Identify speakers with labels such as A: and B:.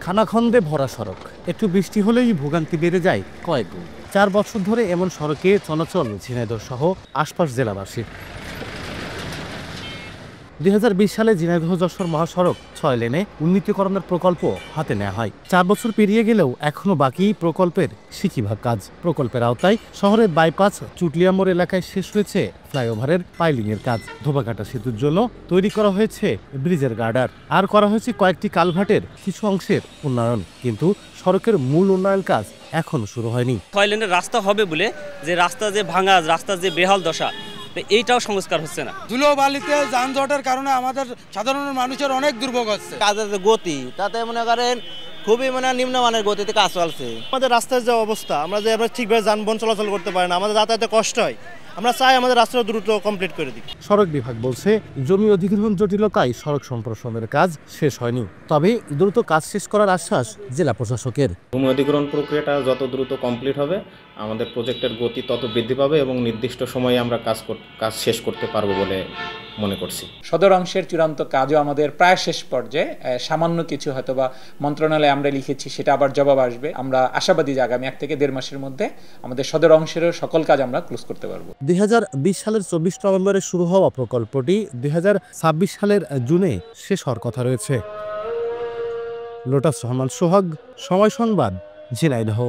A: খানাখন্দে ভরা সড়ক, একটু বৃষ্টি হলেই ভোগান্তি বেড়ে যায় কয়েক গুণ। 4 বছর ধরে এমন সড়কে চলাচল ঝিনাইদহ সহ আশপাশ জেলাবাসীর। 2020 সালে ঝিনাইদহ যশোর মহাসড়ক 6 লেনে উন্নীতকরণের প্রকল্প হাতে নেওয়া হয়। 4 বছর পেরিয়ে গেলেও এখনো বাকি প্রকল্পের সিকিভাগ কাজ। প্রকল্পের আওতায় শহরের বাইপাস চুটলিয়া মোড় এলাকায় শেষ হয়েছে ফ্লাইওভারের পাইলিংয়ের কাজ। ধোবাঘাটা সেতুর জন্য তৈরি করা হয়েছে ব্রিজের গার্ডার, আর করা হয়েছে কয়েকটি কালভার্টের কিছু অংশের উন্নয়ন, কিন্তু সড়কের মূল উন্নয়ন কাজ এখনো শুরু হয়নি।
B: 6 লেনের রাস্তা হবে বলে যে রাস্তা যে ভাঙা, রাস্তার যে বেহাল দশা, এইটাও সংস্কার হচ্ছে না।
C: ধুলোবালিতে যানজটের কারণে আমাদের সাধারণ মানুষের অনেক দুর্ভোগ হচ্ছে।
D: কাজের যে গতি, তাতে মনে করেন খুবই নিম্নমানের গতিতে কাজ চলছে।
E: আমাদের রাস্তার যে অবস্থা, আমরা ঠিকভাবে যানবাহন চলাচল করতে পারি না, আমাদের যাতায়াতে কষ্ট হয়। আমরা চাই আমাদের রাস্তা দ্রুত কমপ্লিট করে দিই।
A: সড়ক বিভাগ বলছে, জমি অধিগ্রহণ জটিলতায় সড়ক সম্প্রসারণের কাজ শেষ হয়নি, তবে দ্রুত কাজ শেষ করার আশ্বাস জেলা প্রশাসকের।
F: ভূমি অধিগ্রহণ প্রক্রিয়াটা যত দ্রুত কমপ্লিট হবে, আমাদের প্রজেক্টের গতি তত বৃদ্ধি পাবে এবং নির্দিষ্ট সময়ে আমরা কাজ শেষ করতে পারবো বলে মনে করছি।
G: সদর অংশের চূড়ান্ত কাজও আমাদের প্রায় শেষ পর্যায়ে। সামান্য কিছু হয়তোবা মন্ত্রণালয়ে আমরা লিখেছি, সেটা আবার জবাব আসবে। আমরা আশাবাদী যে আগামী 1 থেকে 1.5 মাসের মধ্যে আমাদের সদর অংশেরও সকল কাজ আমরা ক্লোজ করতে পারবো।
A: 2020 সালের 24 নভেম্বরে শুরু হওয়া প্রকল্পটি 2026 সালের জুনে শেষ হওয়ার কথা রয়েছে। লোটাস রহমান সোহাগ, সময় সংবাদ, ঝিনাইদহ।